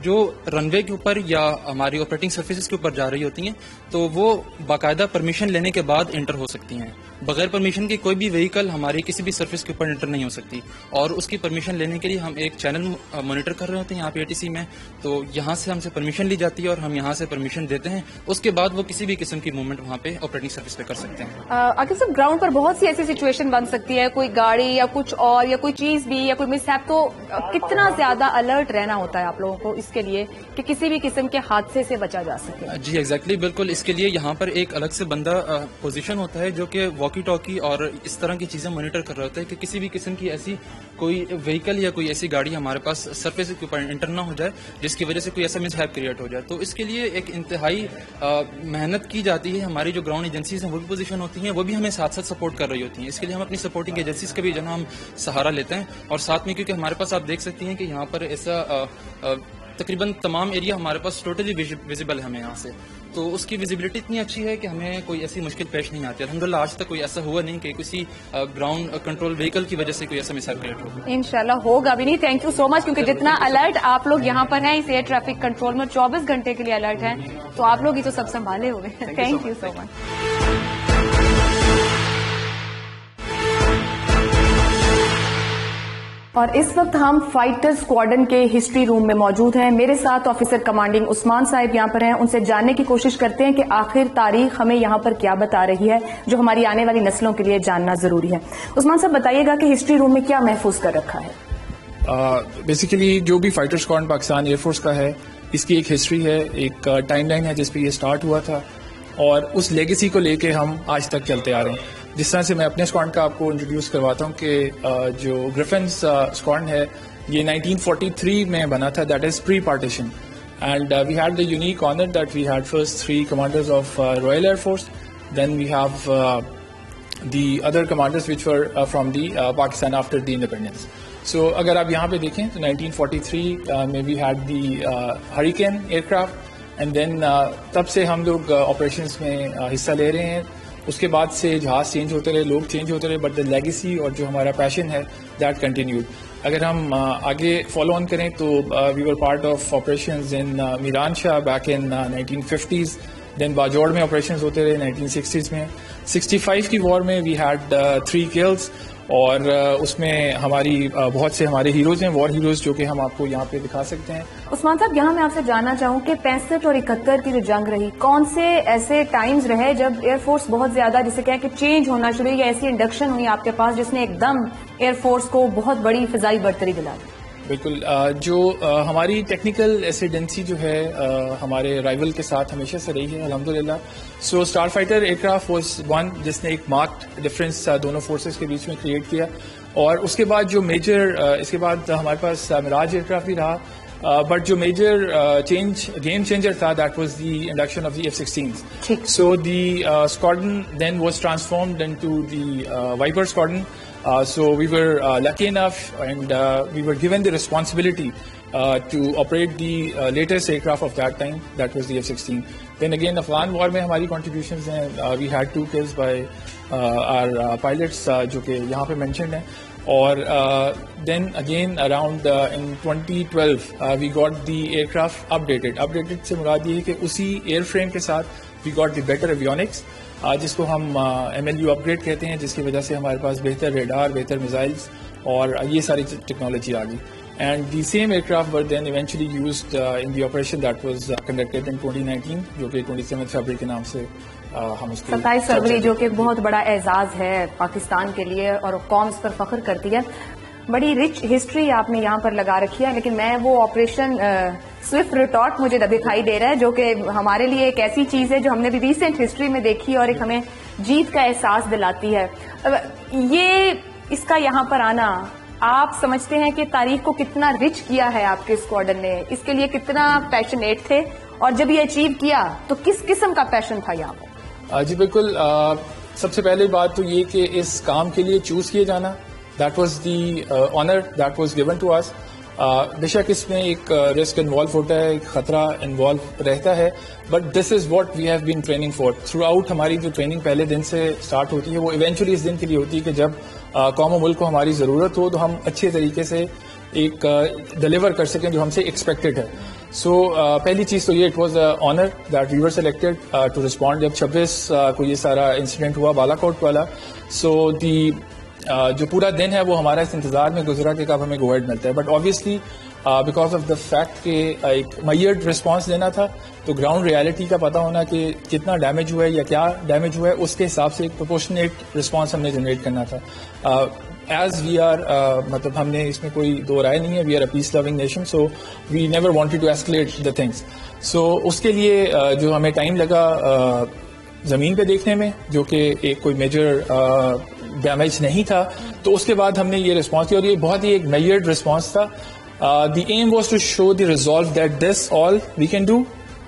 Speaker 11: جو رن وے کے اوپر یا ہماری آپریٹنگ سرفیسز کے اوپر جا رہی ہوتی ہیں, تو وہ باقاعدہ پرمیشن لینے کے بعد انٹر ہو سکتی ہیں. بغیر پرمیشن کی کوئی بھی وہیکل ہماری کسی بھی سرفیس کے اوپر انٹر نہیں ہو سکتی, اور اس کی پرمیشن لینے کے لیے ہم ایک چینل مانیٹر کر رہے ہوتے ہیں یہاں پہ ATC میں. تو یہاں سے ہم سے پرمیشن لی جاتی ہے اور ہم یہاں سے پرمیشن دیتے ہیں, اس کے بعد وہ کسی بھی قسم کی موومنٹ وہاں پہ آپریٹنگ سرفیس پہ کر سکتے ہیں.
Speaker 1: عاقب صاحب, گراؤنڈ پر بہت سی ایسی سچویشن بن سکتی ہے, کوئی گاڑی یا کچھ اور یا کوئی چیز بھی یا کوئی مس ہیپ, تو کتنا زیادہ الرٹ رہنا ہوتا ہے آپ لوگوں کو اس کے لیے کہ کسی بھی قسم کے حادثے سے بچا جا سکے؟
Speaker 11: جی ایگزیکٹلی, بالکل. اس کے لیے یہاں پر ایک الگ سے بندہ پوزیشن ہوتا ہے جو کہ واکی ٹاکی اور اس طرح کی چیزیں مانیٹر کر رہا ہوتا ہے کہ کسی بھی قسم کی ایسی کوئی وہیکل یا کوئی ایسی گاڑی ہمارے پاس سرفیس کے اوپر انٹر نہ ہو جائے جس کی وجہ سے کوئی ایسا مس ہیپ کریٹ ہو جائے. تو اس کے لیے ایک انتہائی محنت کی جاتی ہے. ہماری جو گراؤنڈ ایجنسیز ہیں وہ بھی پوزیشن ہوتی ہیں, وہ بھی ہمیں ساتھ ساتھ سپورٹ کر رہی ہوتی ہیں. اس کے لیے ہم اپنی سپورٹنگ ایجنسیز کا بھی جو ہم سہارا لیتے ہیں, اور ساتھ میں کیونکہ ہمارے پاس آپ دیکھ سکتی ہیں کہ یہاں پر ایسا تقریباً تمام ایریا ہمارے پاس ٹوٹلی ویزیبل ہے ہمیں یہاں سے, تو اس کی ویزیبلٹی اتنی اچھی ہے کہ ہمیں کوئی ایسی مشکل پیش نہیں آتی. الحمدللہ آج تک کوئی ایسا ہوا نہیں کہ کسی گراؤنڈ کنٹرول وہیکل کی وجہ سے کوئی ایسا مسائل کریٹ ہو.
Speaker 1: انشاءاللہ ہوگا بھی نہیں. تھینک یو سو مچ, کیونکہ جتنا الرٹ آپ لوگ یہاں پر ہیں اس ایئر ٹریفک کنٹرول میں 24 گھنٹے کے لیے الرٹ ہیں, تو آپ لوگ ہی تو سب سنبھالے ہوئے. تھینک یو سو مچ. اور اس وقت ہم فائٹر اسکواڈن کے ہسٹری روم میں موجود ہیں. میرے ساتھ آفیسر کمانڈنگ عثمان صاحب یہاں پر ہیں. ان سے جاننے کی کوشش کرتے ہیں کہ آخر تاریخ ہمیں یہاں پر کیا بتا رہی ہے جو ہماری آنے والی نسلوں کے لیے جاننا ضروری ہے. عثمان صاحب بتائیے گا کہ ہسٹری روم میں کیا محفوظ کر رکھا ہے؟
Speaker 9: بیسیکلی جو بھی fighter squad Pakistan air force کا ہے, اس کی ایک ہسٹری ہے, ایک ٹائم لائن ہے جس پہ یہ سٹارٹ ہوا تھا, اور اس لیگیسی کو لے کے ہم آج تک چلتے آ رہے ہیں. جس طرح سے میں اپنے اسکواڈ کا آپ کو انٹروڈیوس کرواتا ہوں کہ جو گریفنز اسکواڈ ہے یہ 1943 میں بنا تھا, that is pre partition, and we had the unique honour that we had first 3 commanders of Royal Air Force, then we have the other commanders which were from the Pakistan after the independence. So اگر آپ یہاں پہ دیکھیں تو 1943 میں we had the Hurricane aircraft, and then تب سے ہم لوگ آپریشنس میں حصہ لے رہے ہیں. اس کے بعد سے جہاز چینج ہوتے رہے, لوگ چینج ہوتے رہے, بٹ دا لیگیسی اور جو ہمارا پیشن ہے دیٹ کنٹینیوڈ. اگر ہم آگے فالو آن کریں تو we were part of operations in Miran Shah back in 1950s, then Bajaur میں آپریشنز ہوتے رہے 1960s میں. 65 کی وار میں وی ہیڈ 3 kills, اور اس میں ہماری بہت سے ہمارے ہیروز ہیں, وار ہیروز, جو کہ ہم آپ کو یہاں پہ دکھا سکتے ہیں.
Speaker 1: عثمان صاحب یہاں میں آپ سے جاننا چاہوں کہ 65 اور 71 کی جو جنگ رہی, کون سے ایسے ٹائمز رہے جب ایئر فورس بہت زیادہ جسے کہا کہ چینج ہونا شروع, یا ایسی انڈکشن ہوئی آپ کے پاس جس نے ایک دم ایئر فورس کو بہت بڑی فضائی برتری دلا دی؟
Speaker 9: بالکل, جو ہماری ٹیکنیکل ایسیڈنسی جو ہے ہمارے رائیول کے ساتھ ہمیشہ سے رہی ہے الحمدللہ. So Starfighter aircraft was one جس نے ایک مارکڈ ڈفرینس دونوں فورسز کے بیچ میں کریٹ کیا, اور اس کے بعد جو میجر, اس کے بعد ہمارے پاس مراج ایئر کرافٹ بھی رہا, بٹ جو میجر گیم چینجر تھا that was the induction of the F-16. So the squadron then was transformed into the Viper squadron. So we were lucky enough, and we were given the responsibility to operate the latest aircraft of that time, that was the F-16. Then again, Afghan war mein hamari contributions hain. We had 2 kills by our pilots jo ke yahan pe mentioned hain. Or then again around in 2012 we got the aircraft updated se murad ye hai ki usi airframe ke sath we got the better avionics, جس کو ہم MLU اپ grade کہتے ہیں, جس کی وجہ سے ہمارے پاس بہتر ریڈار, بہتر میزائلز اور یہ ساری ٹیکنالوجی آ گئی. And the same aircraft were then eventually used in the operation that was conducted in 2019, جو کہ 27 فروری کے نام سے ہم اس کو
Speaker 1: 27 فروری, جو کہ بہت بڑا اعزاز ہے پاکستان کے لیے اور قوم اس پر فخر کرتی ہے. بڑی رچ ہسٹری آپ نے یہاں پر لگا رکھی ہے, لیکن میں وہ آپریشن سوئفٹ ریٹارٹ مجھے دکھائی دے رہا ہے جو کہ ہمارے لیے ایک ایسی چیز ہے جو ہم نے بھی ریسنٹ ہسٹری میں دیکھی اور ایک ہمیں جیت کا احساس دلاتی ہے. یہ اس کا یہاں پر آنا آپ سمجھتے ہیں کہ تاریخ کو کتنا رچ کیا ہے آپ کے اسکواڈن نے, اس کے لیے کتنا پیشنیٹ تھے, اور جب یہ اچیو کیا تو کس قسم کا پیشن تھا یہاں پر؟
Speaker 9: جی بالکل, سب سے پہلی بات تو یہ کہ اس کام کے لیے چوز کیے جانا, that was the honour that was given to us. بے شک اس میں ایک رسک انوالو ہوتا ہے, ایک خطرہ انوالو رہتا ہے, but this is what we have been training for throughout. ہماری جو ٹریننگ پہلے دن سے اسٹارٹ ہوتی ہے وہ ایونچولی اس دن کے لیے ہوتی ہے کہ جب قوم و ملک کو ہماری ضرورت ہو تو ہم اچھے طریقے سے ایک ڈلیور کر سکیں جو ہم سے ایکسپیکٹڈ ہے. سو پہلی چیز تو یہ it was honour that we were selected to respond. جب 26 کو یہ سارا انسیڈنٹ ہوا بالا کوٹ والا, سو جو پورا دن ہے وہ ہمارا اس انتظار میں گزرا کہ کب ہمیں گو ایڈ ملتا ہے. But obviously because of the fact کہ ایک میئرڈ رسپانس دینا تھا, تو گراؤنڈ ریالٹی کا پتہ ہونا کہ کتنا ڈیمیج ہوا ہے یا کیا ڈیمیج ہوا ہے, اس کے حساب سے ایک پروپورشنیٹ رسپانس ہم نے جنریٹ کرنا تھا. ایز وی آر مطلب ہم نے اس میں کوئی دو رائے نہیں ہے, we are a peace loving nation, so we never wanted to escalate the things. So اس کے لیے جو ہمیں ٹائم لگا زمین پہ دیکھنے میں, جو کہ ایک کوئی میجر ڈیمیج نہیں تھا, تو اس کے بعد ہم نے یہ رسپانس کیا, اور یہ بہت ہی ایک میئرڈ رسپانس تھا. The aim was to show the resolve that this all we can do,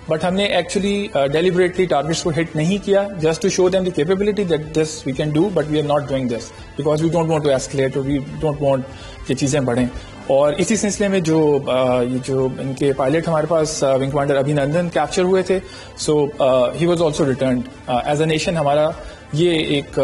Speaker 9: but ہم نے ایکچولی ڈیلیبریٹلی ٹارگیٹس کو ہٹ نہیں کیا, just to show them the capability that this we can do, but we are not doing this because we don't want to escalate, اور we don't want کہ چیزیں بڑھیں. اور اسی سلسلے میں جو ان کے پائلٹ ہمارے پاس ونگ کمانڈر ابھی نندن کیپچر ہوئے تھے, so he was also returned. As a nation ہمارا یہ ایک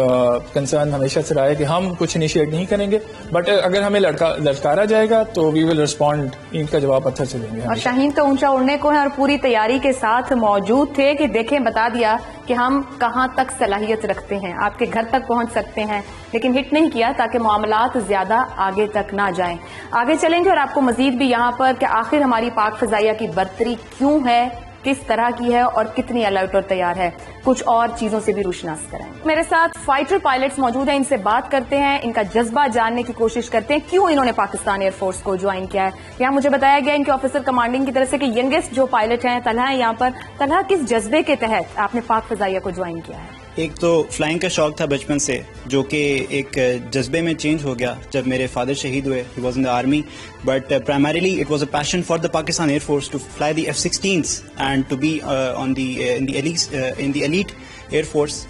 Speaker 9: کنسرن ہمیشہ سے رہا ہے کہ ہم کچھ انیشیٹ نہیں کریں گے, بٹ اگر ہمیں للکارا جائے گا تو وی ول ریسپونڈ. ان کا جواب پتھر سے دیں گے.
Speaker 1: اور شاہین تو اونچا اڑنے کو ہے اور پوری تیاری کے ساتھ موجود تھے کہ دیکھیں بتا دیا کہ ہم کہاں تک صلاحیت رکھتے ہیں, آپ کے گھر تک پہنچ سکتے ہیں, لیکن ہٹ نہیں کیا تاکہ معاملات زیادہ آگے تک نہ جائیں. آگے چلیں گے اور آپ کو مزید بھی یہاں پر کہ آخر ہماری پاک فضائیہ کی برتری کیوں ہے, کس طرح کی ہے اور کتنی الرٹ اور تیار ہے, کچھ اور چیزوں سے بھی روشناس کرائیں. میرے ساتھ فائٹر پائلٹس موجود ہیں, ان سے بات کرتے ہیں, ان کا جذبہ جاننے کی کوشش کرتے ہیں, کیوں انہوں نے پاکستان ایئر فورس کو جوائن کیا ہے. یہاں مجھے بتایا گیا ان کے آفیسر کمانڈنگ کی طرف سے کہ ینگسٹ جو پائلٹ ہیں طلحہ ہیں یہاں پر. طلحہ, کس جذبے کے تحت آپ نے پاک فضائیہ کو جوائن کیا ہے؟
Speaker 12: ایک تو فلائنگ کا شوق تھا بچپن سے, جو کہ ایک جذبے میں چینج ہو گیا جب میرے فادر شہید ہوئے. He was in the army, but primarily it was a passion for the Pakistan year force to fly the F-16s and to be in the elite air force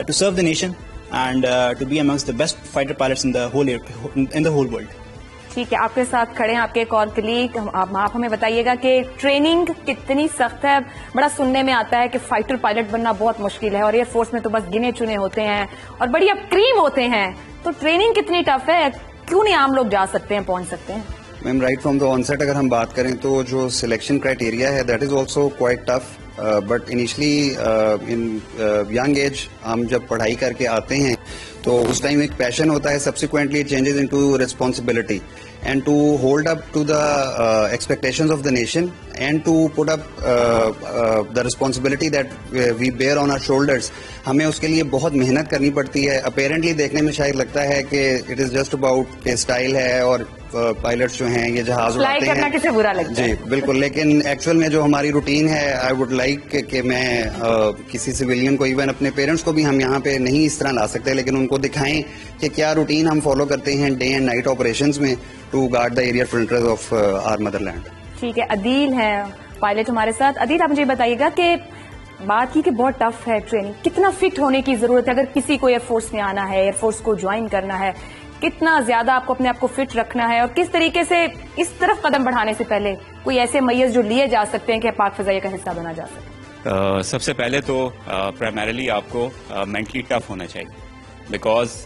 Speaker 12: to serve the nation and to be amongst the best fighter pilots in the whole world.
Speaker 1: ٹھیک ہے, آپ کے ساتھ کھڑے ہیں آپ کے ایک اور کلیگ, آپ ہمیں بتائیے گا کہ ٹریننگ کتنی سخت ہے. بڑا سننے میں آتا ہے کہ فائٹر پائلٹ بننا بہت مشکل ہے, اور ایئر فورس میں تو بس گنے چنے ہوتے ہیں اور بڑی اب کریم ہوتے ہیں, تو ٹریننگ کتنی ٹف ہے, کیوں نہیں عام لوگ جا سکتے ہیں, پہنچ سکتے ہیں؟
Speaker 13: Ma'am right from the onset اگر ہم بات کریں تو جو سلیکشن کرائٹیریا ہے that is also quite tough, but initially in young age ہم جب پڑھائی کر کے آتے ہیں تو اس ٹائم ایک پیشن ہوتا ہے, subsequently changes into responsibility and to hold up to the expectations of the nation and to put up the responsibility that we bear on our shoulders. ہمیں اس کے لیے بہت محنت کرنی پڑتی ہے. اپیرنٹلی دیکھنے میں شاید لگتا ہے کہ اٹ از جسٹ اباؤٹ کہ اسٹائل ہے اور پائلٹس جو ہیں یہ جہاز اڑاتے ہیں,
Speaker 1: کسے برا لگتا ہے,
Speaker 13: جی بالکل, لیکن ایکچوئل میں جو ہماری روٹین ہے, آئی وڈ لائک کہ میں کسی سویلین کو, ایون اپنے پیرنٹس کو بھی ہم یہاں پہ نہیں اس طرح لا سکتے, لیکن ان کو دکھائیں کہ کیا روٹین ہم فالو کرتے ہیں ڈے اینڈ نائٹ آپریشنز میں to guard the area frontiers of our motherland.
Speaker 1: ٹھیک ہے, عدیل ہے پائلٹ ہمارے ساتھ. عدیل, آپ مجھے بتائیے گا کہ بات کی کہ بہت ٹف ہے ٹریننگ, کتنا فٹ ہونے کی ضرورت ہے اگر کسی کو ایئر فورس میں آنا ہے, ایئر فورس کو جوائن کرنا ہے, کتنا زیادہ آپ کو اپنے آپ کو فٹ رکھنا ہے, اور کس طریقے سے اس طرف قدم بڑھانے سے پہلے کوئی ایسے میز جو لیے جا سکتے ہیں کہ پاک فضائیہ کا حصہ بنا جا سکے؟
Speaker 5: سب سے پہلے تو پرائمریلی آپ کو مینٹلی ٹف ہونا چاہیے, بیکاز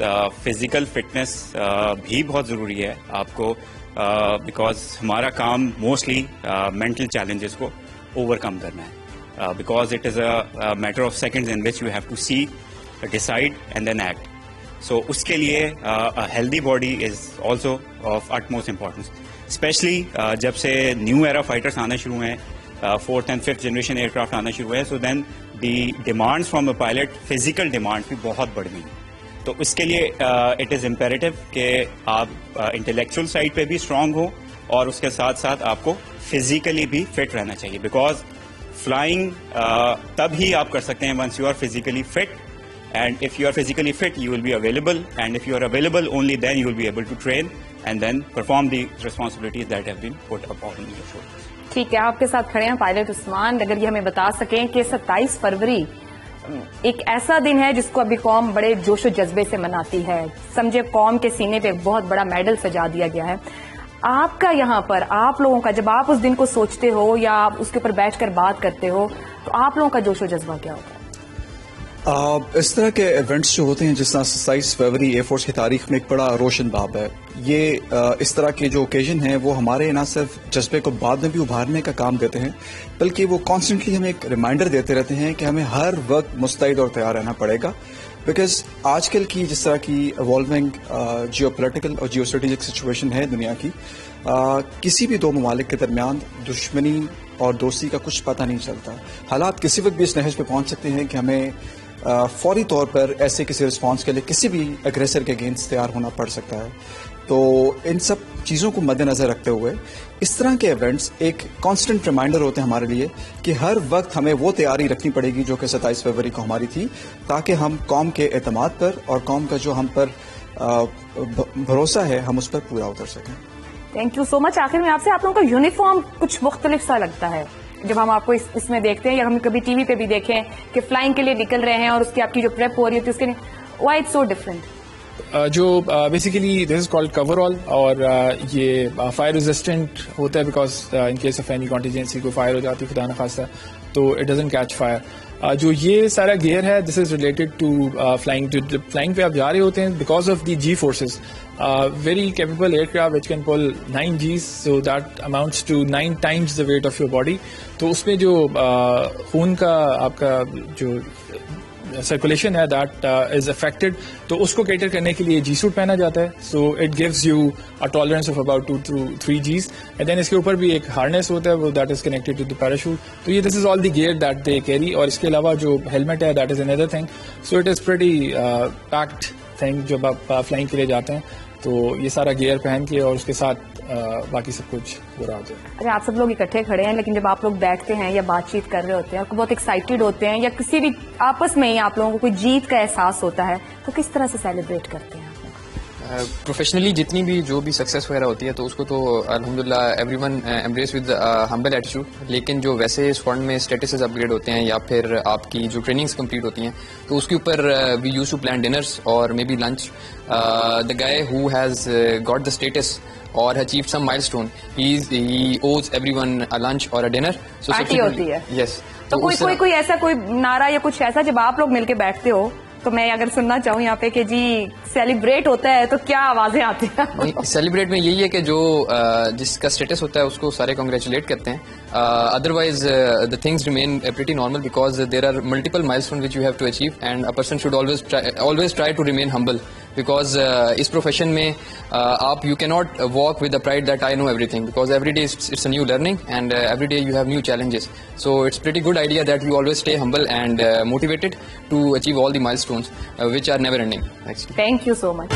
Speaker 5: فزیکل فٹنس بھی بہت ضروری ہے آپ کو, بیکاز ہمارا کام موسٹلی مینٹل چیلنجز کو اوور کم کرنا ہے, because it is a matter of seconds in which you have to see, decide and then act. So اس کے لیے healthy body is also of it most importance, especially جب سے new era fighters آنا شروع ہیں, 4th and 5th generation year craft آنا شروع ہے, so then the demands from a pilot, physical demand بھی بہت بڑھ گئی. تو اس کے لیے اٹ از امپیریٹو کہ آپ انٹلیکچوئل سائڈ پہ بھی اسٹرانگ ہو, اور اس کے ساتھ ساتھ آپ کو فزیکلی بھی فٹ رہنا چاہیے, بیکاز فلائنگ تب ہی آپ کر سکتے ہیں once you are physically fit, and if you are physically fit you will be available, and if you are available only then you will be able to train and then perform the responsibilities that have been put upon your shoulders.
Speaker 1: ٹھیک ہے, آپ کے ساتھ کھڑے ہیں pilot عثمان. اگر یہ ہمیں بتا سکیں کہ 27 فروری ایک ایسا دن ہے جس کو ابھی قوم بڑے جوش و جذبے سے مناتی ہے, سمجھے قوم کے سینے پہ ایک بہت بڑا میڈل سجا دیا گیا ہے. آپ کا یہاں پر, آپ لوگوں کا, جب آپ اس دن کو سوچتے ہو یا آپ اس کے اوپر بیٹھ کر بات کرتے ہو, تو آپ لوگوں کا جوش و جذبہ کیا ہوتا ہے؟
Speaker 14: اس طرح کے ایونٹس جو ہوتے ہیں جس طرح 27 فروری ایئر فورس کی تاریخ میں ایک بڑا روشن باب ہے. یہ اس طرح کے جو اوکیزن ہیں وہ ہمارے نہ صرف جذبے کو بعد میں بھی ابھارنے کا کام دیتے ہیں بلکہ وہ کانسٹنٹلی ہمیں ایک ریمائنڈر دیتے رہتے ہیں کہ ہمیں ہر وقت مستعد اور تیار رہنا پڑے گا. بیکاز آج کل کی جس طرح کی ایوالونگ جیو پولیٹیکل اور جیو اسٹریٹجک سچویشن ہے دنیا کی, کسی بھی دو ممالک کے درمیان دشمنی اور دوستی کا کچھ پتہ نہیں چلتا. حالات کسی وقت بھی اس نہج پہ پہنچ سکتے ہیں کہ ہمیں فوری طور پر ایسے کسی رسپانس کے لیے کسی بھی اگریسر کے اگینسٹ تیار ہونا پڑ سکتا ہے. تو ان سب چیزوں کو مد نظر رکھتے ہوئے اس طرح کے ایونٹس ایک کانسٹنٹ ریمائنڈر ہوتے ہیں ہمارے لیے کہ ہر وقت ہمیں وہ تیاری رکھنی پڑے گی جو کہ 27 فروری کو ہماری تھی, تاکہ ہم قوم کے اعتماد پر اور قوم کا جو ہم پر بھروسہ ہے ہم اس پر پورا اتر سکیں.
Speaker 1: تھینک یو سو مچ. آخر میں آپ لوگوں کا یونیفارم کچھ مختلف سا لگتا ہے جب ہم آپ کو اس میں دیکھتے ہیں, یا ہم کبھی ٹی وی پہ بھی دیکھیں کہ فلائنگ کے لیے نکل رہے ہیں اور اس کی آپ کی جو پریپ ہو رہی ہوتی ہے اس کے لیے وائی اٹس سو ڈفرینٹ.
Speaker 9: جو بیسیکلی دس از کالڈ کور آل, اور یہ فائر ریزسٹنٹ ہوتا ہے because in case of any contingency کو فائر ہو جاتی ہے خدا نخواستہ تو اٹ ڈزنٹ کیچ فائر. جو یہ سارا گیئر ہے this is related to flying. جو فلائنگ پہ آپ جا رہے ہوتے ہیں because of the G forces, very capable aircraft which can pull 9 Gs, so that amounts to 9 times the weight of your body. تو اس میں جو خون کا آپ کا جو سرکولیشن ہے دیٹ از افیکٹڈ, تو اس کو کیٹر کرنے کے لیے جی سوٹ پہنا جاتا ہے. So it gives you a tolerance of about 2 to 3 Gs, and then اس کے اوپر بھی ایک ہارنیس ہوتا ہے وہ that is connected to the parachute. تو یہ this is all the gear that they carry, اور اس کے علاوہ جو ہیلمٹ ہے that is another thing. So it is pretty packed thing جب آپ فلائنگ کے لیے جاتے ہیں, تو یہ سارا گیئر پہن کے اور اس کے ساتھ باقی سب کچھ برا ہوتا ہے.
Speaker 1: ارے آپ سب لوگ اکٹھے کھڑے ہیں, لیکن جب آپ لوگ بیٹھتے ہیں یا بات چیت کر رہے ہوتے ہیں, آپ کو بہت ایکسائٹیڈ ہوتے ہیں, یا کسی بھی آپس میں ہی آپ لوگوں کو کوئی جیت کا احساس ہوتا ہے, تو کس طرح سے سیلیبریٹ کرتے ہیں؟
Speaker 15: پروفیشنلی جتنی بھی جو بھی سکسیس وغیرہ ہوتی ہے تو اس کو تو الحمدللہ every one embrace with humble attitude. لیکن جو ویسے اسکواڈ میں اسٹیٹسز اپ گریڈ ہوتے ہیں یا پھر آپ کی جو ٹریننگس کمپلیٹ ہوتی ہیں تو اس کے اوپر we use to plan dinners or maybe lunch. The guy who has got the status or achieved some milestone, he owes everyone a lunch or a dinner.
Speaker 1: Party ہوتی ہے.
Speaker 15: یس.
Speaker 1: تو کوئی ایسا کوئی نعرہ یا کچھ ایسا جب آپ لوگ مل کے بیٹھتے ہو تو میں اگر سننا چاہوں یہاں پہ کہ جی سیلیبریٹ ہوتا ہے تو کیا آوازیں آتی ہیں؟
Speaker 15: سیلیبریٹ میں یہی ہے کہ جو جس کا اسٹیٹس ہوتا ہے اس کو سارے کانگریچولیٹ کرتے ہیں. Otherwise the things remain pretty normal because there are multiple milestone which you have to achieve, and a person should always try to remain humble, because اس پروفیشن میں آپ یو کی not walk with the pride that I know everything, because every day it's a new learning and every day you have new challenges. So it's pretty good idea that you always stay humble and motivated to achieve all the milestones which are never ending actually.
Speaker 1: Thank you so much.